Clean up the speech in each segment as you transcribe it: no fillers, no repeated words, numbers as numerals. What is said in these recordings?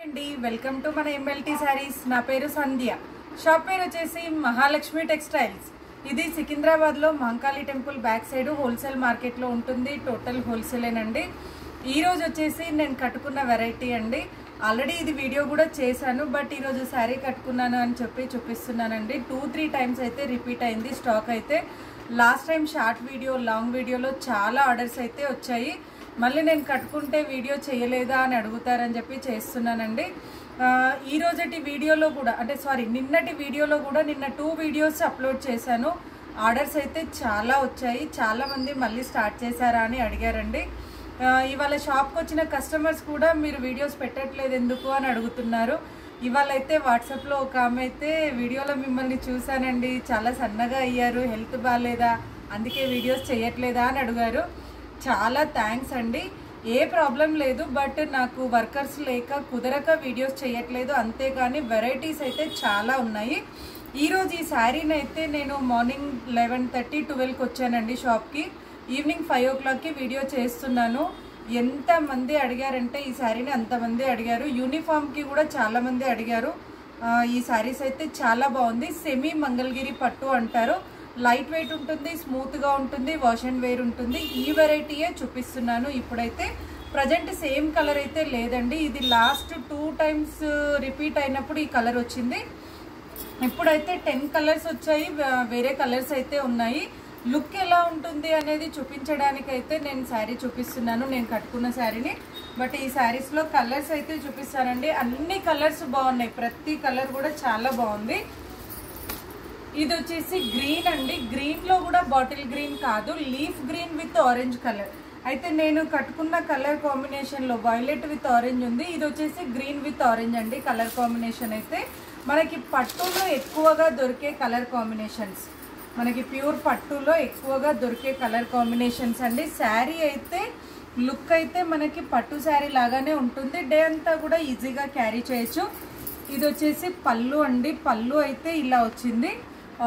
అండి welcome to మన MLT saris. నా పేరు సంధ్య. షాప్ పేరు వచ్చేసి మహాలక్ష్మి టెక్స్టైల్స్. ఇది సికింద్రాబాద్లో Mahankali temple back side wholesale మార్కెట్లో ఉంటుంది. టోటల్ హోల్సేలేనండి. ఈరోజు వచ్చేసి నేను కట్టుకున్న వెరైటీ అండి. ఆల్రెడీ ఇది వీడియో కూడా చేశాను, బట్ ఈరోజు శారీ కట్టుకున్నాను అని చెప్పి చూపిస్తున్నానండి. 2-3 టైమ్స్ అయితే రిపీట్ అయింది స్టాక్ అయితే. Last time short video, long వీడియోలో చాలా ఆర్డర్స్ అయితే వచ్చాయి. మళ్ళీ నేను కట్టుకుంటే వీడియో చేయలేదా అని అడుగుతారని చెప్పి చేస్తున్నానండి. ఈ రోజటి వీడియోలో కూడా నిన్నటి వీడియోలో కూడా నిన్న 2 వీడియోస్ అప్లోడ్ చేశాను. ఆర్డర్స్ అయితే చాలా వచ్చాయి. చాలామంది మళ్ళీ స్టార్ట్ చేశారా అని అడిగారండి. ఇవాళ షాప్కి వచ్చిన కస్టమర్స్ కూడా మీరు వీడియోస్ పెట్టట్లేదు ఎందుకు అని అడుగుతున్నారు. ఇవాళ అయితే వాట్సాప్లో ఒక ఆమె అయితే వీడియోలో మిమ్మల్ని చూశానండి, చాలా సన్నగా అయ్యారు, హెల్త్ బాగాలేదా, అందుకే వీడియోస్ చేయట్లేదా అని అడిగారు. చాలా థ్యాంక్స్ అండి. ఏ ప్రాబ్లం లేదు, బట్ నాకు వర్కర్స్ లేక కుదరక వీడియోస్ చేయట్లేదు, అంతేగాని వెరైటీస్ అయితే చాలా ఉన్నాయి. ఈరోజు ఈ శారీని అయితే నేను మార్నింగ్ 11:30-12కి వచ్చానండి షాప్కి. ఈవినింగ్ 5 o'clockకి వీడియో చేస్తున్నాను. ఎంతమంది అడిగారంటే ఈ శారీని అంతమంది అడిగారు. యూనిఫామ్కి కూడా చాలామంది అడిగారు. ఈ శారీస్ అయితే చాలా బాగుంది. సెమీ మంగళగిరి పట్టు అంటారు. లైట్ వెయిట్ ఉంటుంది, స్మూత్గా ఉంటుంది, వాష్ అండ్ వేర్ ఉంటుంది. ఈ వెరైటీయే చూపిస్తున్నాను. ఇప్పుడైతే ప్రజెంట్ సేమ్ కలర్ అయితే లేదండి. ఇది లాస్ట్ 2 టైమ్స్ రిపీట్ అయినప్పుడు ఈ కలర్ వచ్చింది. ఇప్పుడైతే 10 కలర్స్ వచ్చాయి, వేరే కలర్స్ అయితే ఉన్నాయి. లుక్ ఎలా ఉంటుంది అనేది చూపించడానికి అయితే నేను శారీ చూపిస్తున్నాను, నేను కట్టుకున్న శారీని. బట్ ఈ శారీస్లో కలర్స్ అయితే చూపిస్తానండి. అన్ని కలర్స్ బాగున్నాయి, ప్రతి కలర్ కూడా చాలా బాగుంది. ఇది వచ్చేసి గ్రీన్ అండి. గ్రీన్లో కూడా బాటిల్ గ్రీన్ కాదు, leaf green with orange colour. అయితే నేను కట్టుకున్న కలర్ కాంబినేషన్లో వైలెట్ విత్ ఆరెంజ్ ఉంది. ఇది వచ్చేసి గ్రీన్ విత్ ఆరెంజ్ అండి. కలర్ కాంబినేషన్ అయితే మనకి పట్టులో ఎక్కువగా దొరికే కలర్ కాంబినేషన్స్, మనకి ప్యూర్ పట్టులో ఎక్కువగా దొరికే కలర్ కాంబినేషన్స్ అండి. శారీ అయితే లుక్ అయితే మనకి పట్టు శారీ లాగానే ఉంటుంది. డే అంతా కూడా ఈజీగా క్యారీ చేయొచ్చు. ఇది వచ్చేసి పళ్ళు అండి. పళ్ళు అయితే ఇలా వచ్చింది,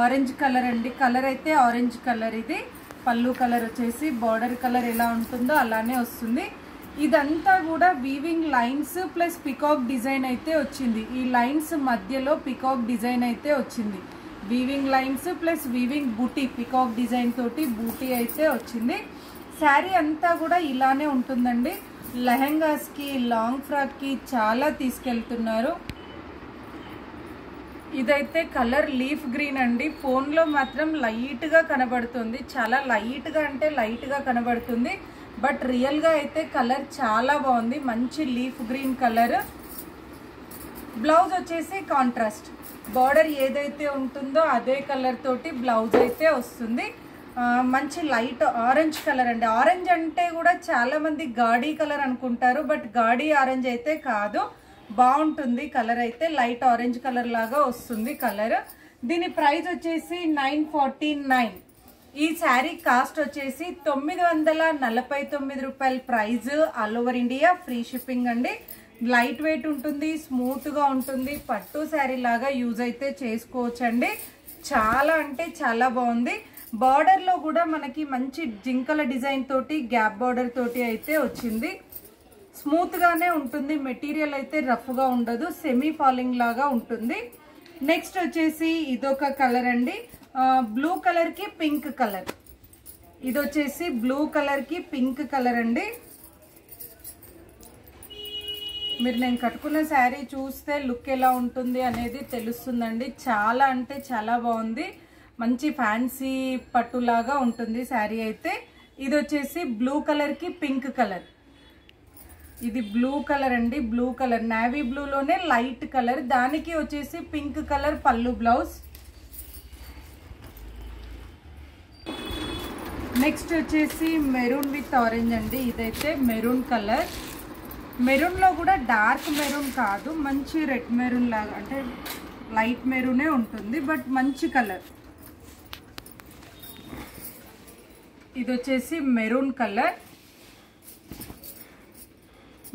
ఆరెంజ్ కలర్ అండి. కలర్ అయితే ఆరెంజ్ కలర్. ఇది పళ్ళు కలర్ వచ్చేసి బార్డర్ కలర్ ఎలా ఉంటుందో అలానే వస్తుంది. ఇదంతా కూడా weaving lines plus peacock design అయితే వచ్చింది. ఈ లైన్స్ మధ్యలో పికాక్ డిజైన్ అయితే వచ్చింది. వీవింగ్ లైన్స్ ప్లస్ వీవింగ్ బూటీ, పికాక్ డిజైన్ తోటి బూటీ అయితే వచ్చింది. శారీ అంతా కూడా ఇలానే ఉంటుందండి. లెహెంగాస్కి, లాంగ్ ఫ్రాక్కి చాలా తీసుకెళ్తున్నారు. ఇదైతే కలర్ లీఫ్ గ్రీన్ అండి. ఫోన్లో మాత్రం లైట్గా కనబడుతుంది, చాలా లైట్గా అంటే లైట్గా కనబడుతుంది, బట్ రియల్గా అయితే కలర్ చాలా బాగుంది. మంచి లీఫ్ గ్రీన్ కలర్. బ్లౌజ్ వచ్చేసి కాంట్రాస్ట్, బార్డర్ ఏదైతే ఉంటుందో అదే కలర్ తోటి బ్లౌజ్ అయితే వస్తుంది. మంచి లైట్ ఆరెంజ్ కలర్ అండి. ఆరెంజ్ అంటే కూడా చాలా మంది గాడీ కలర్ అనుకుంటారు, బట్ గాడీ ఆరెంజ్ అయితే కాదు, బాగుంటుంది కలర్ అయితే. లైట్ ఆరెంజ్ కలర్ లాగా వస్తుంది కలర్. దీని ప్రైస్ వచ్చేసి 949. ఈ శారీ కాస్ట్ వచ్చేసి 949 రూపాయల price. All over India free shipping అండి. లైట్ వెయిట్ ఉంటుంది, స్మూత్గా ఉంటుంది, పట్టు శారీ లాగా యూజ్ అయితే చేసుకోవచ్చండి. చాలా అంటే చాలా బాగుంది. బార్డర్లో కూడా మనకి మంచి జింకల డిజైన్ తోటి గ్యాప్ బార్డర్ తోటి అయితే వచ్చింది. స్మూత్గానే ఉంటుంది, మెటీరియల్ అయితే రఫ్గా ఉండదు, సెమీ ఫాలింగ్ లాగా ఉంటుంది. నెక్స్ట్ వచ్చేసి ఇదొక కలర్ అండి, బ్లూ కలర్కి పింక్ కలర్. ఇది వచ్చేసి బ్లూ కలర్కి పింక్ కలర్ అండి. మీరు నేను కట్టుకున్న శారీ చూస్తే లుక్ ఎలా ఉంటుంది అనేది తెలుస్తుందండి. చాలా అంటే చాలా బాగుంది, మంచి ఫ్యాన్సీ పట్టులాగా ఉంటుంది శారీ అయితే. ఇది వచ్చేసి బ్లూ కలర్కి పింక్ కలర్. ఇది బ్లూ కలర్ అండి, బ్లూ కలర్, నేవీ బ్లూలోనే లైట్ కలర్, దానికి వచ్చేసి పింక్ కలర్ పళ్ళు బ్లౌజ్. నెక్స్ట్ వచ్చేసి మెరూన్ విత్ ఆరెంజ్ అండి. ఇదైతే మెరూన్ కలర్. మెరూన్లో కూడా డార్క్ మెరూన్ కాదు, మంచి రెడ్ మెరూన్ లాగా, అంటే లైట్ మెరూనే ఉంటుంది, బట్ మంచి కలర్. ఇది వచ్చేసి మెరూన్ కలర్.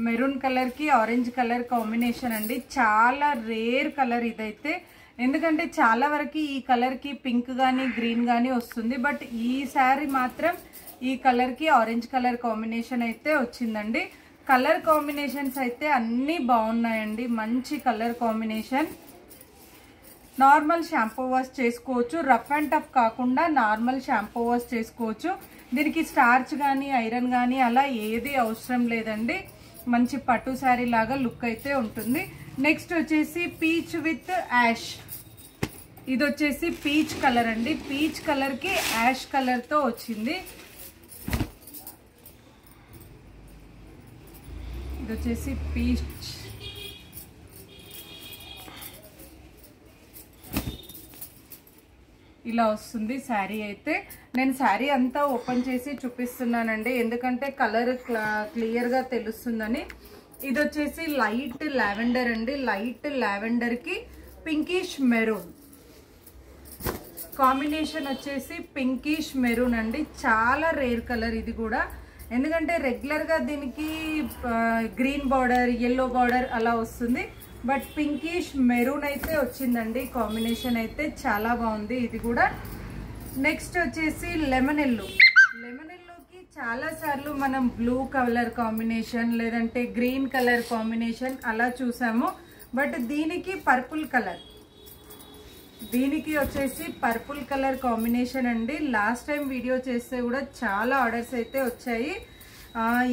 మెరూన్ కలర్కి ఆరెంజ్ కలర్ కాంబినేషన్ అండి. చాలా రేర్ కలర్ ఇదైతే, ఎందుకంటే చాలా వరకు ఈ కలర్కి పింక్ కానీ గ్రీన్ కానీ వస్తుంది, బట్ ఈ శారీ మాత్రం ఈ కలర్కి ఆరెంజ్ కలర్ కాంబినేషన్ అయితే వచ్చిందండి. కలర్ కాంబినేషన్స్ అయితే అన్నీ బాగున్నాయండి. మంచి colour combination. Normal shampoo wash చేసుకోవచ్చు, రఫ్ అండ్ టఫ్ కాకుండా నార్మల్ షాంపూ వాష్ చేసుకోవచ్చు. దీనికి స్టార్చ్ కానీ ఐరన్ కానీ అలా ఏది అవసరం లేదండి. మంచి పట్టు శారీ లాగా లుక్ అయితే ఉంటుంది. నెక్స్ట్ వచ్చేసి పీచ్ విత్ యాష్. ఇది వచ్చేసి పీచ్ కలర్ అండి. పీచ్ కలర్కి యాష్ కలర్తో వచ్చింది. ఇది వచ్చేసి పీచ్. ఇలా వస్తుంది శారీ అయితే. నేను శారీ అంతా ఓపెన్ చేసి చూపిస్తున్నానండి, ఎందుకంటే కలర్ క్లియర్గా తెలుస్తుందని. ఇది వచ్చేసి లైట్ లావెండర్ అండి. లైట్ లావెండర్కి పింకిష్ మెరూన్ కాంబినేషన్ వచ్చేసి పింకిష్ మెరూన్ అండి. చాలా రేర్ కలర్ ఇది కూడా, ఎందుకంటే రెగ్యులర్గా దీనికి గ్రీన్ బార్డర్, ఎల్లో బార్డర్ అలా వస్తుంది. బట్ పింకిష్ మెరూన్ అయితే వచ్చిందండి. కాంబినేషన్ అయితే చాలా బాగుంది ఇది కూడా. నెక్స్ట్ వచ్చేసి లెమన్ ఎల్లో. లెమన్ ఎల్లోకి చాలా సార్లు మనం బ్లూ కలర్ కాంబినేషన్ లేదంటే గ్రీన్ కలర్ కాంబినేషన్ అలా చూసాము. బట్ దీనికి పర్పుల్ కలర్, దీనికి వచ్చేసి పర్పుల్ కలర్ కాంబినేషన్ అండి. లాస్ట్ టైం వీడియో చేస్తే కూడా చాలా ఆర్డర్స్ అయితే వచ్చాయి.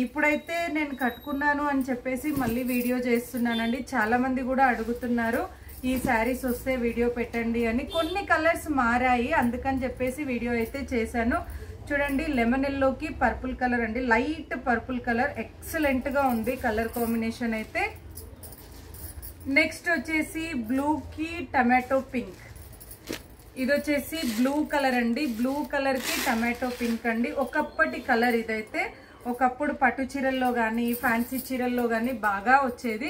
ఇప్పుడైతే నేను కట్టుకున్నాను అని చెప్పేసి మళ్ళీ వీడియో చేస్తున్నానండి. చాలా మంది కూడా అడుగుతున్నారు ఈ శారీస్ వస్తే వీడియో పెట్టండి అని. కొన్ని కలర్స్ మారాయి, అందుకని చెప్పేసి వీడియో అయితే చేశాను. చూడండి, లెమన్ ఎల్లోకి పర్పుల్ కలర్ అండి. లైట్ పర్పుల్ కలర్, ఎక్సలెంట్ గా ఉంది కలర్ కాంబినేషన్ అయితే. నెక్స్ట్ వచ్చేసి బ్లూకి టమాటో పింక్. ఇది వచ్చేసి బ్లూ కలర్ అండి. బ్లూ కలర్ కి టమాటో పింక్ అండి. ఒకప్పటి కలర్ ఇదైతే. ఒకప్పుడు పట్టు చీరల్లో కానీ ఫ్యాన్సీ చీరల్లో కానీ బాగా వచ్చేది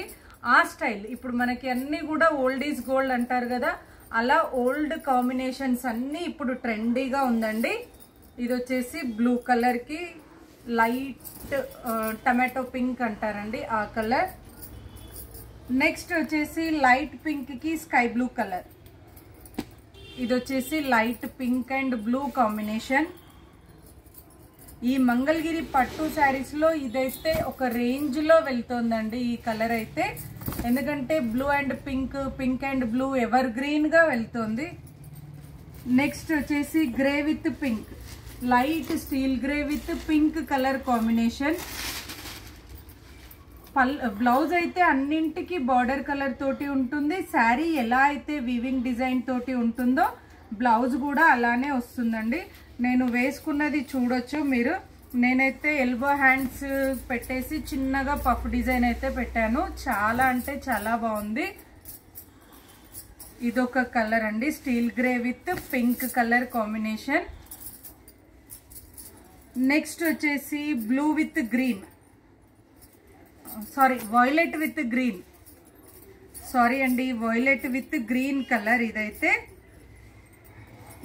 ఆ స్టైల్. ఇప్పుడు మనకి అన్ని కూడా ఓల్డ్ ఈజ్ గోల్డ్ అంటారు కదా, అలా ఓల్డ్ కాంబినేషన్స్ అన్ని ఇప్పుడు ట్రెండీగా ఉందండి. ఇది వచ్చేసి బ్లూ కలర్ కి లైట్ టమాటో పింక్ అంటారండి ఆ కలర్. నెక్స్ట్ వచ్చేసి లైట్ పింక్ కి స్కై బ్లూ కలర్. ఇది వచ్చేసి light pink and blue combination. ఈ మంగళగిరి పట్టు శారీస్ లో ఇదైతే ఒక రేంజ్ లో వెళ్తుందండి ఈ కలర్ అయితే, ఎందుకంటే blue and pink, pink and blue ever green గా వెళ్తుంది. నెక్స్ట్ వచ్చేసి grey with pink. Light steel grey with pink colour combination. Blouse అయితే అన్నింటికి బార్డర్ కలర్ తోటి ఉంటుంది. శారీ ఎలా అయితే వీవింగ్ డిజైన్ తోటి ఉంటుందో బ్లౌజ్ కూడా అలానే వస్తుందండి. నేను వేసుకున్నది చూడొచ్చు మీరు. నేనైతే ఎల్బో హ్యాండ్స్ పెట్టేసి చిన్నగా పఫ్ డిజైన్ అయితే పెట్టాను. చాలా అంటే చాలా బాగుంది. ఇదొక కలర్ అండి, steel grey with pink colour combination. Next వచ్చేసి blue with green, sorry violet with green, sorry అండి వైలెట్ విత్ గ్రీన్ కలర్ ఇదైతే.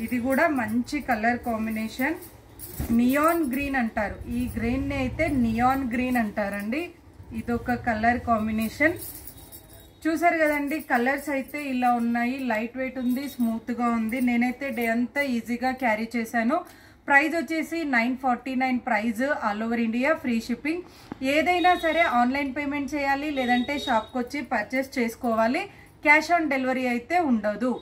ఇది కూడా మంచి కలర్ కాంబినేషన్. నియాన్ గ్రీన్ అంటారు ఈ గ్రీన్ ని అయితే, నియాన్ గ్రీన్ అంటారండి. ఇదొక కలర్ కాంబినేషన్. చూసారు కదండి, కలర్స్ అయితే ఇలా ఉన్నాయి. లైట్ వెయిట్ ఉంది, స్మూత్ గా ఉంది. నేనైతే డే అంతా ఈజీగా క్యారీ చేశాను. ప్రైస్ వచ్చేసి 949 price, all over India, free shipping. ఏదైనా సరే ఆన్లైన్ పేమెంట్ చేయాలి, లేదంటే షాప్కి వచ్చి పర్చేస్ చేసుకోవాలి. క్యాష్ ఆన్ డెలివరీ అయితే ఉండదు.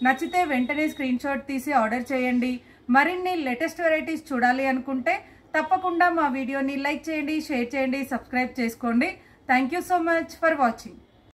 నచ్చితే వెంటనే స్క్రీన్ షాట్ తీసి ఆర్డర్ చేయండి. మరిన్ని లేటెస్ట్ వెరైటీస్ చూడాలి అనుకుంటే తప్పకుండా మా వీడియోని లైక్ చేయండి, షేర్ చేయండి, సబ్స్క్రైబ్ చేసుకోండి. Thank you so much for watching.